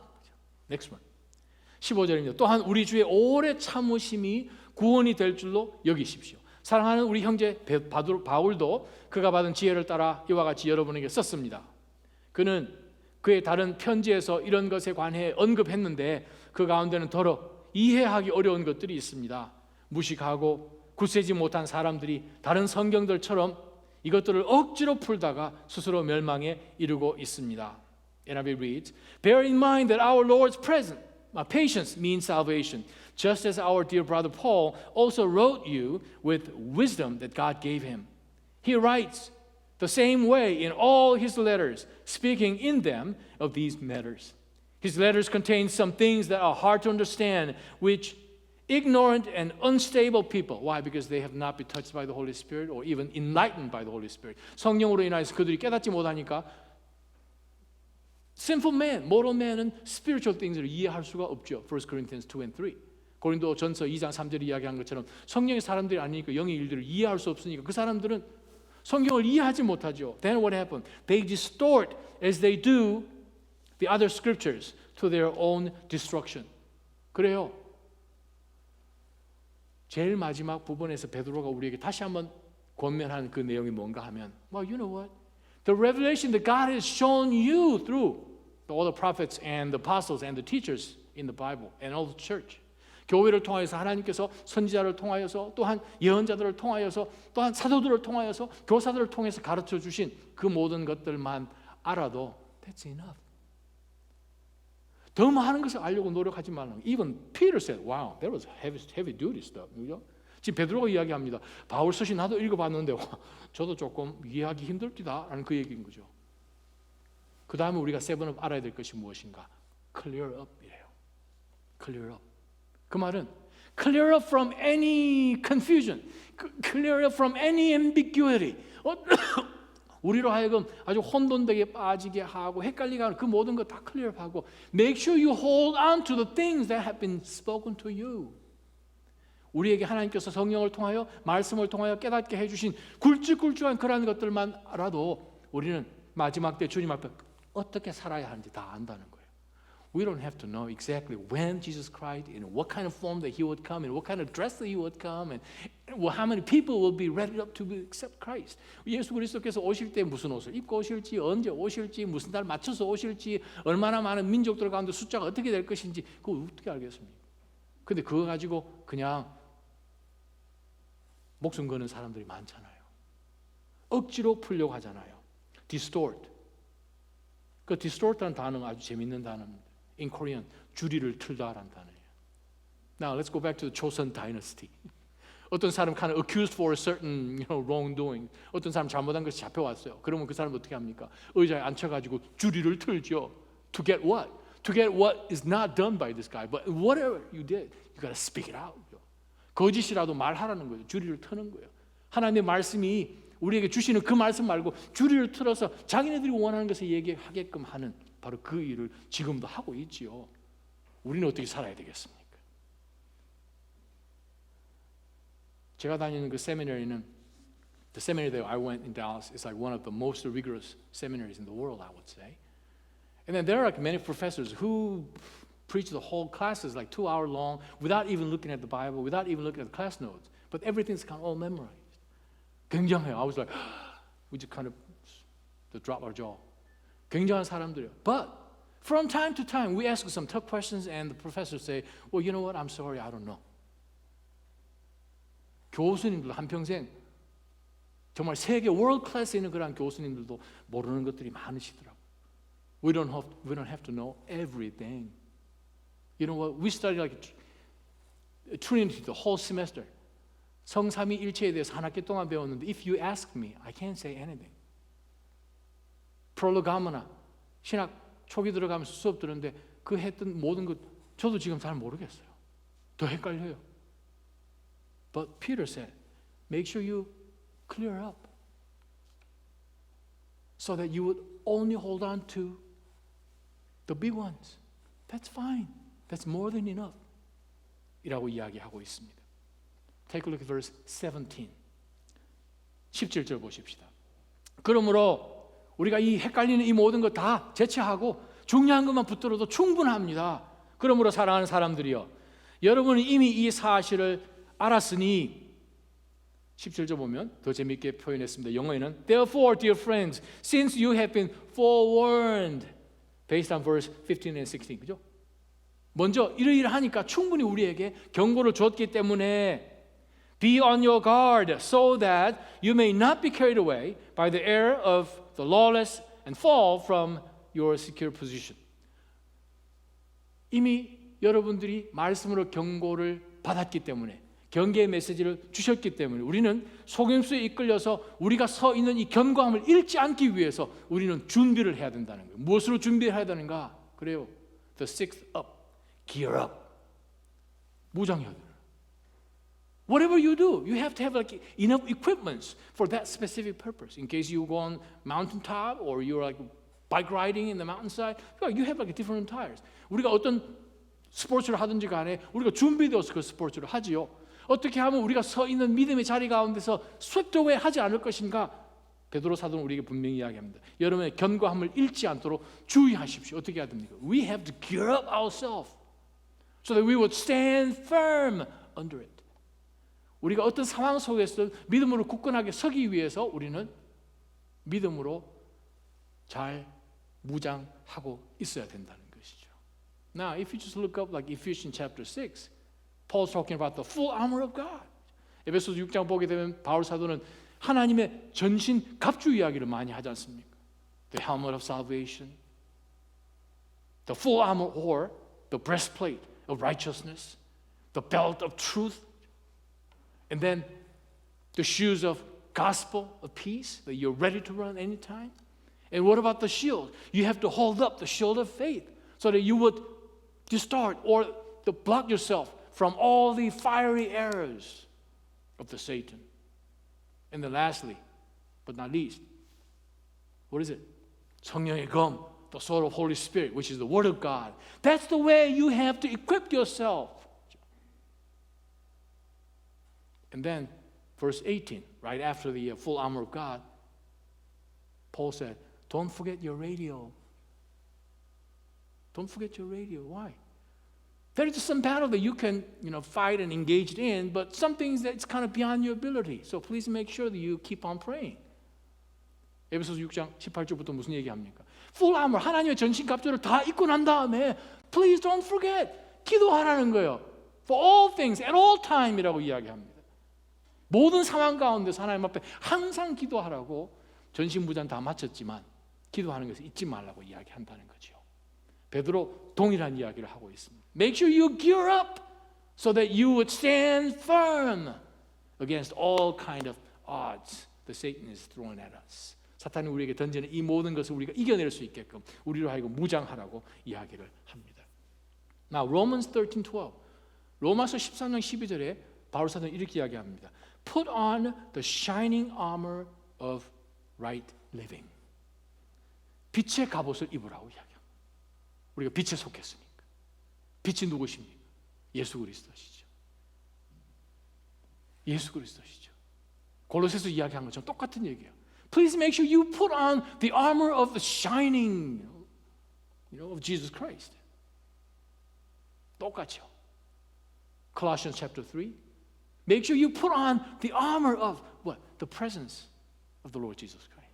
Next one. 15절입니다. 또한 우리 주의 오래 참으심이 구원이 될 줄로 여기십시오. 사랑하는 우리 형제 바울도 그가 받은 지혜를 따라 이와 같이 여러분에게 썼습니다. 그는 그의 다른 편지에서 이런 것에 관해 언급했는데 그 가운데는 더러 이해하기 어려운 것들이 있습니다. 무식하고 굳세지 못한 사람들이 다른 성경들처럼 이것들을 억지로 풀다가 스스로 멸망에 이르고 있습니다. NIV reads, Bear in mind that our Lord's patience means salvation, just as our dear brother Paul also wrote you with wisdom that God gave him. He writes the same way in all his letters, speaking in them of these matters. His letters contain some things that are hard to understand, which ignorant and unstable people. Why? Because they have not been touched by the Holy Spirit or even enlightened by the Holy Spirit. 성령으로 인하여서 그들이 깨닫지 못하니까 sinful man, mortal man은 spiritual things를 이해할 수가 없죠. 1 Corinthians 2 and 3. 고린도 전서 2장 3절에 이야기한 것처럼 성령의 사람들이 아니니까 영의 일들을 이해할 수 없으니까 그 사람들은 성경을 이해하지 못하죠. Then what happened? They distort as they do the other scriptures to their own destruction. 그래요. 제일 마지막 부분에서 베드로가 우리에게 다시 한번 권면하는 그 내용이 뭔가 하면, well, you know what? The revelation that God has shown you through all the prophets and the apostles and the teachers in the Bible and all the church. 교회를 통하여서 하나님께서 선지자를 통하여서 또한 예언자들을 통하여서 또한 사도들을 통하여서 교사들을 통해서 가르쳐 주신 그 모든 것들만 알아도 that's enough. 더 많은 것을 알려고 노력하지 말라는. Even Peter said, wow, that was heavy duty stuff. 그죠? 지금 베드로가 이야기합니다. 바울 서신 나도 읽어봤는데 저도 조금 이해하기 힘들지다라는 그 얘기인 거죠. 그 다음에 우리가 세븐업 알아야 될 것이 무엇인가? Clear up 이래요. Clear up. 그 말은 clear up from any confusion, clear up from any ambiguity. 우리로 하여금 아주 혼돈되게 빠지게 하고 헷갈리게 하는 그 모든 것 다 클리어하고 make sure you hold on to the things that have been spoken to you. 우리에게 하나님께서 성령을 통하여 말씀을 통하여 깨닫게 해주신 굵직굵직한 그런 것들만 알아도 우리는 마지막 때 주님 앞에 어떻게 살아야 하는지 다 안다는 거예요. We don't have to know exactly when Jesus Christ, in what kind of form that He would come, in what kind of dress that He would come, and how many people will be ready up to accept Christ. 예수 그리스도께서 오실 때 무슨 옷을 입고 오실지, 언제 오실지, 무슨 날 맞춰서 오실지, 얼마나 많은 민족들 가운데 숫자가 어떻게 될 것인지 그거 어떻게 알겠습니까? 근데 그거 가지고 그냥 목숨 거는 사람들이 많잖아요. 억지로 풀려고 하잖아요. distort. 그 distort라는 단어가 아주 재밌는 단어입니다. In Korean, 주리를 틀다라는 단어예요. Now let's go back to the Joseon dynasty. 어떤 사람 kind of accused for a certain wrongdoing. 어떤 사람 잘못한 것이 잡혀왔어요. 그러면 그 사람 어떻게 합니까? 의자에 앉혀가지고 주리를 틀죠. To get what? To get what is not done by this guy. But whatever you did, you got to speak it out. 거짓이라도 말하라는 거예요. 주리를 트는 거예요. 하나님의 말씀이 우리에게 주시는 그 말씀 말고 주리를 틀어서 자기네들이 원하는 것을 얘기하게끔 하는 바로 그 일을 지금도 하고 있지요. 우리는 어떻게 살아야 되겠습니까? 제가 다니는 그 세미나리는 the seminary that I went in Dallas is like one of the most rigorous seminaries in the world, I would say. And then there are like many professors who preach the whole classes like 2 hours long without even looking at the Bible, without even looking at the class notes. But everything's kind of all memorized. 굉장해요. I was like, we just kind of drop our jaw. 굉장한 사람들이요. But from time to time, we ask some tough questions, and the professors say, "Well, you know what? I'm sorry, I don't know." 교수님들 한평생 정말 세계 월드 클래스에 있는 그런 교수님들도 모르는 것들이 많으시더라고요. We don't have to know everything. You know what? We studied like Trinity the whole semester. 성삼위일체에 대해서 한 학기 동안 배웠는데 if you ask me, I can't say anything. 프롤로가모나 신학 초기 들어가면서 수업 들었는데 그 했던 모든 것 저도 지금 잘 모르겠어요. 더 헷갈려요. But Peter said, make sure you clear up so that you would only hold on to the big ones. That's fine. That's more than enough. 이라고 이야기하고 있습니다. Take a look at verse 17. 17절 보십시다. 그러므로 우리가 이 헷갈리는 이 모든 것 다 제치하고 중요한 것만 붙들어도 충분합니다. 그러므로 사랑하는 사람들이여, 여러분은 이미 이 사실을 알았으니 17절 보면 더 재미있게 표현했습니다. 영어에는 Therefore, dear friends, since you have been forewarned based on verse 15 and 16. 그죠? 먼저 이러이러하니까 충분히 우리에게 경고를 줬기 때문에 Be on your guard so that you may not be carried away by the error of the lawless and fall from your secure position. 이미 여러분들이 말씀으로 경고를 받았기 때문에 경계의 메시지를 주셨기 때문에 우리는 속임수에 이끌려서 우리가 서 있는 이 견고함을 잃지 않기 위해서 우리는 준비를 해야 된다는 거예요. 무엇으로 준비를 해야 되는가? 그래요. The sixth up, gear up. 무장해야 돼요. Whatever you do, you have to have like enough equipment for that specific purpose. In case you go on mountaintop or you're like bike riding in the mountainside, you have like different tires. 우리가 어떤 스포츠를 하든지 간에 우리가 준비되어서 그 스포츠를 하지요. 어떻게 하면 우리가 서 있는 믿음의 자리 가운데서 swept away 하지 않을 것인가? 베드로 사도는 우리에게 분명히 이야기합니다. 여러분의 견고함을 잃지 않도록 주의하십시오. 어떻게 해야 됩니까? We have to gear up ourselves. So that we would stand firm under it. 우리가 어떤 상황 속에서 믿음으로 굳건하게 서기 위해서 우리는 믿음으로 잘 무장하고 있어야 된다는 것이죠. Now, if you just look up like Ephesians chapter 6, Paul's talking about the full armor of God. 에베소서 6장 보게 되면 바울 사도는 하나님의 전신 갑주 이야기를 많이 하지 않습니까? The helmet of salvation, the full armor or the breastplate of righteousness, the belt of truth, and then the shoes of gospel of peace that you're ready to run anytime. And what about the shield? You have to hold up the shield of faith so that you would distort or to block yourself from all the fiery arrows of the Satan. And then lastly, but not least, what is it? 성령의 검, the sword of Holy Spirit, which is the Word of God. That's the way you have to equip yourself. And then verse 18, right after the full armor of God, Paul said, don't forget your radio. Don't forget your radio. Why? There is some battle that you can, fight and engage in, but some things that's kind of beyond your ability. So please make sure that you keep on praying. 에베소서 6장 18절부터 무슨 얘기합니까? Full armor, 하나님의 전신 갑주를 다 입고 난 다음에 please don't forget, 기도하라는 거예요. For all things, at all time이라고 이야기합니다. 모든 상황 가운데서 하나님 앞에 항상 기도하라고 전신무장 다 마쳤지만 기도하는 것을 잊지 말라고 이야기한다는 거죠. 베드로 동일한 이야기를 하고 있습니다. Make sure you gear up so that you would stand firm against all kind of odds that Satan is throwing at us. 사탄이 우리에게 던지는 이 모든 것을 우리가 이겨낼 수 있게끔 우리로 하여금 무장하라고 이야기를 합니다. Now Romans 13:12. 로마서 13장 12절에 바울 사도는 이렇게 이야기합니다. Put on the shining armor of right living. 빛의 갑옷을 입으라고 이야기합니다. 우리가 빛에 속했으니까. 빛이 누구십니까? 예수 그리스도시죠. 예수 그리스도시죠. 골로새서 이야기한 것처럼 똑같은 얘기예요. Please make sure you put on the armor of the shining, of Jesus Christ. 똑같죠. Colossians chapter 3. Make sure you put on the armor of what? The presence of the Lord Jesus Christ.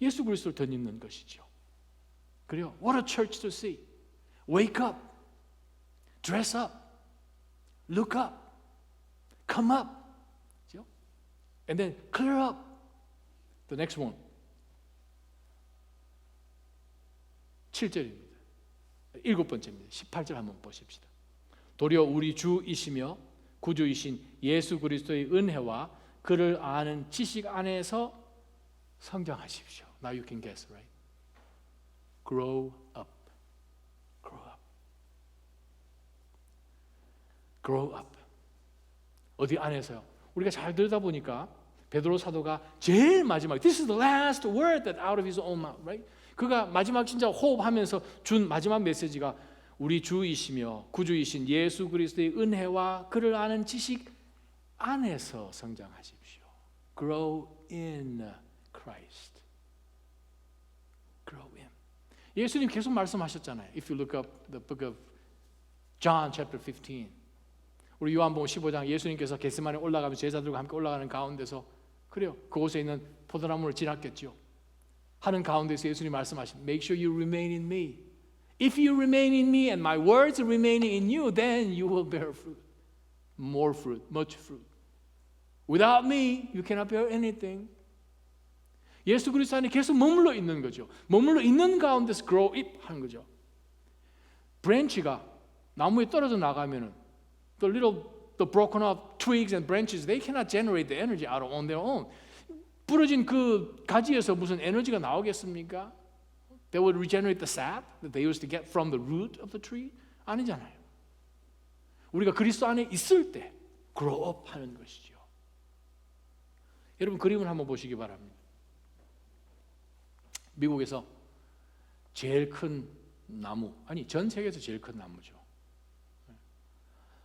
예수 그리스도를 덧입는 것이죠. 그래요. What a church to see. Wake up. Dress up. Look up. Come up. And then clear up. The next one. 7절입니다. 7번째입니다. 18절 한번 보십시다. 도리어 우리 주이시며 구주이신 예수 그리스도의 은혜와 그를 아는 지식 안에서 성장하십시오. Now you can guess, right? Grow up. Grow up. Grow up. 어디 안에서요? 우리가 잘 들다 보니까 베드로 사도가 제일 마지막 This is the last word that out of his own mouth, right? 그가 마지막 진짜 호흡하면서 준 마지막 메시지가 우리 주이시며 구주이신 예수 그리스도의 은혜와 그를 아는 지식 안에서 성장하십시오. Grow in Christ. Grow in. 예수님 계속 말씀하셨잖아요. If you look up the book of John chapter 15. 우리 요한복음 15장 예수님께서 겟세마네 올라가면서 제자들과 함께 올라가는 가운데서 그래요. 그곳에 있는 포도나무를 지났겠죠. 하는 가운데서 예수님이 말씀하신 Make sure you remain in me. If you remain in me and my words are remaining in you, then you will bear fruit. More fruit, much fruit. Without me, you cannot bear anything. 예수 그리스도 안에 계속 머물러 있는 거죠. 머물러 있는 가운데서 grow up 하는 거죠. 브랜치가 나무에 떨어져 나가면은 the broken up twigs and branches, they cannot generate the energy out on their own. 부러진 그 가지에서 무슨 에너지가 나오겠습니까? They would regenerate the sap that they used to get from the root of the tree? 아니잖아요. 우리가 그리스도 안에 있을 때 grow up 하는 것이죠. 여러분 그림을 한번 보시기 바랍니다. 미국에서 제일 큰 나무, 아니 전 세계에서 제일 큰 나무죠.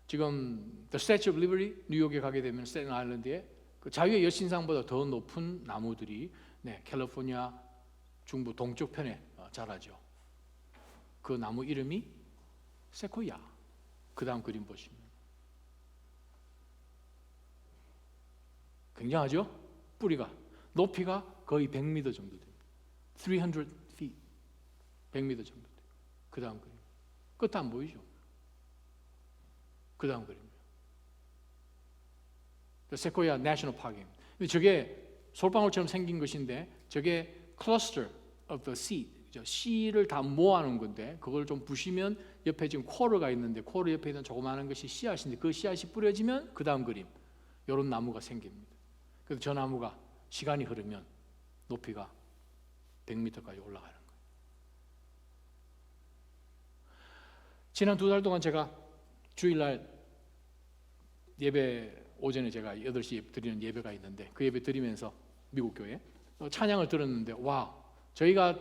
지금 The Statue of Liberty 뉴욕에 가게 되면 스테튼 아일랜드에 그 자유의 여신상보다 더 높은 나무들이 캘리포니아 중부 동쪽 편에 자라죠. 그 나무 이름이 세코야. 그 다음 그림 보시면 굉장하죠? 뿌리가 높이가 거의 100m 정도 됩니다. 300 feet 100m 정도 돼요. 그 다음 그림 끝 안 보이죠? 그 다음 그림이요. 세코야 내셔널 파크입니다. 저게 솔방울처럼 생긴 것인데 저게 cluster of the seed, 씨를 다 모아놓은 건데 그걸 좀 부시면 옆에 지금 코르가 있는데 코르 옆에 있는 조그마한 것이 씨앗인데 그 씨앗이 뿌려지면 그 다음 그림 이런 나무가 생깁니다. 그래서 저 나무가 시간이 흐르면 높이가 100m까지 올라가는 거예요. 지난 2달 동안 제가 주일날 예배 오전에 제가 8시에 드리는 예배가 있는데 그 예배 드리면서 미국 교회 찬양을 들었는데 와, 저희가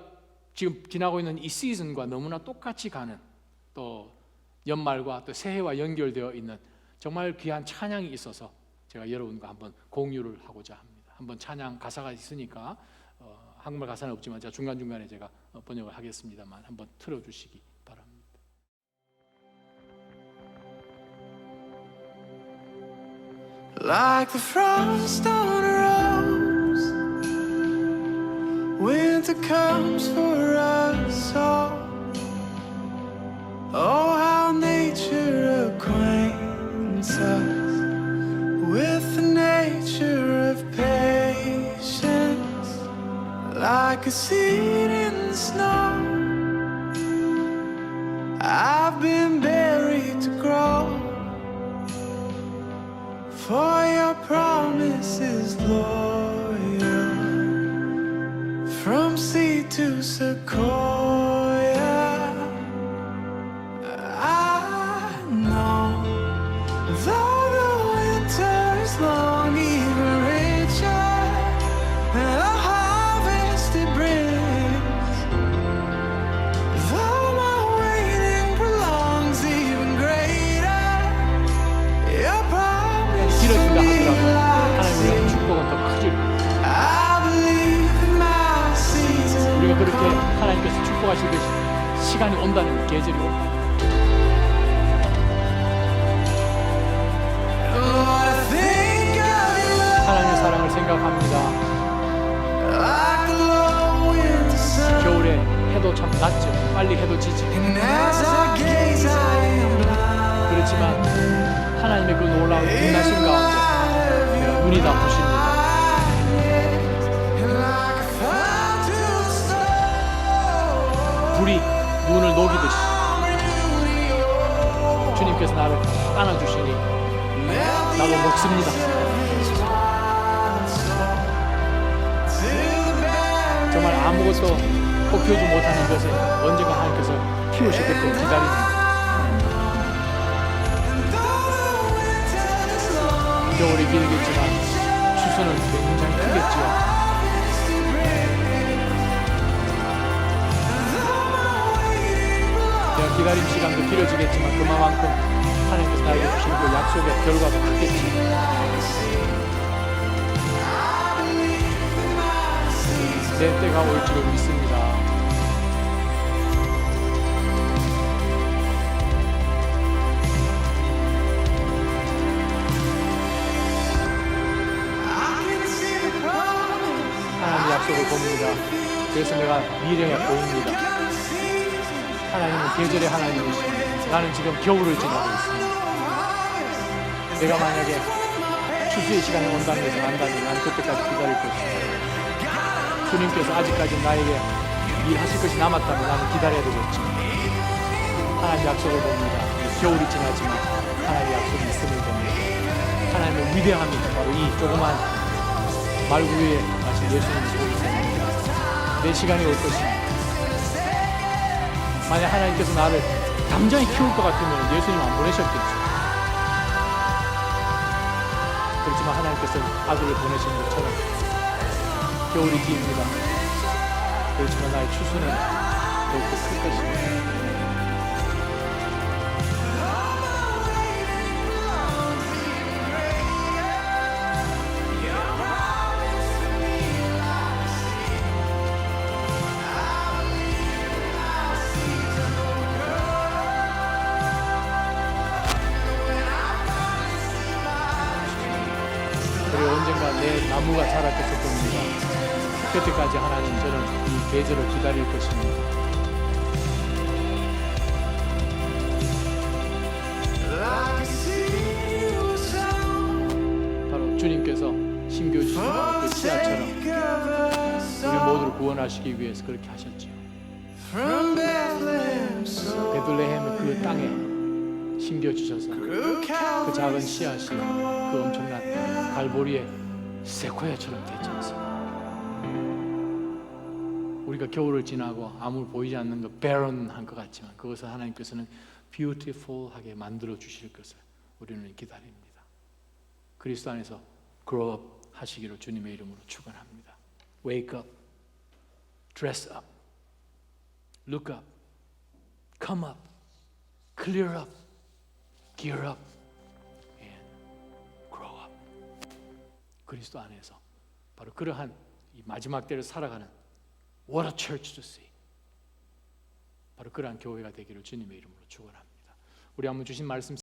지금 지나고 있는 이 시즌과 너무나 똑같이 가는 또 연말과 또 새해와 연결되어 있는 정말 귀한 찬양이 있어서 제가 여러분과 한번 공유를 하고자 합니다. 한번 찬양 가사가 있으니까 한국말 가사는 없지만 제가 중간중간에 제가 번역을 하겠습니다만 한번 틀어주시기 바랍니다. Like the frost on a rose, winter comes for us all. Oh, how nature acquaints us with the nature of patience. Like a seed in the snow, I've been buried to grow. For your promise is loyal, from sea to sequoia. I know, though the winter is long, even richer than the harvest it brings. Though my waiting prolongs, even greater your promise. 길어진다 하더라도 하나님의 축복은 더 크실 거예요. 우리가 그렇게 하나님께서 축복하실 것이 시간이 온다는 계절이 온다. 하나님의 사랑을 생각합니다. 겨울에 해도 참 낮죠. 빨리 해도 지지. 그렇지만 하나님의 그 놀라운 빛나신 가운데 눈이 다 부십니다. 불이 눈을 녹이듯이 주님께서 나를 안아주시니 나도 녹습니다. 정말 아무것도 뽑혀주지 못하는 것에 언젠가 하나님께서 키우실 때까지 기다립니다. 겨울이 길겠지만 추수는 굉장히 크겠지요. 기다림 시간도 길어지겠지만 그만큼 하나님께서 나에게 주신 그 약속의 결과도 크겠지. 내 때가 올 줄을 믿습니다. 하나님 약속을 봅니다. 그래서 내가 미래가 보입니다. 하나님은 계절의 하나님이시니 나는 지금 겨울을 지나고 있습니다. 내가 만약에 추수의 시간이 온다는 것을 안다면 나는 그때까지 기다릴 것입니다. 주님께서 아직까지 나에게 일하실 것이 남았다면 나는 기다려야 되겠죠. 하나님 약속을 봅니다. 겨울이 지나지만 하나님의 약속이 있음을 봅니다. 하나님의 위대함이 바로 이 조그만 말구 위에 마신 예수님을 보기 때문입니다. 내 시간이 올 것입니다. 만약 하나님께서 나를 당장에 키울 것 같으면 예수님 안 보내셨겠죠. 그렇지만 하나님께서 아들을 보내신 것처럼 겨울이 깁니다. 그렇지만 나의 추수는 더욱더 클 것입니다. 아버지 하나님, 저는 이 계절을 기다릴 것입니다. like a seal sound 바로 주님께서 심겨 주신 for 그 the 씨앗처럼 sake of us 우리 all. 모두를 구원하시기 위해서 그렇게 하셨지요. From Bethlehem, so 베들레헴의 그 땅에 심겨 주셔서 through 그 Calvary's 작은 씨앗이 그 엄청난 갈보리의 세코야처럼 됐지 않습니까? 우리가 겨울을 지나고 아무 보이지 않는 것 barren한 것 같지만 그것을 하나님께서는 beautiful하게 만들어 주실 것을 우리는 기다립니다. 그리스도 안에서 grow up 하시기를 주님의 이름으로 축원합니다. Wake up, dress up, look up, come up, clear up, gear up, and grow up. 그리스도 안에서 바로 그러한 이 마지막 때를 살아가는 What a church to see. 바로 그러한 교회가 되기를 주님의 이름으로 축원합니다. 우리 한번 주신 말씀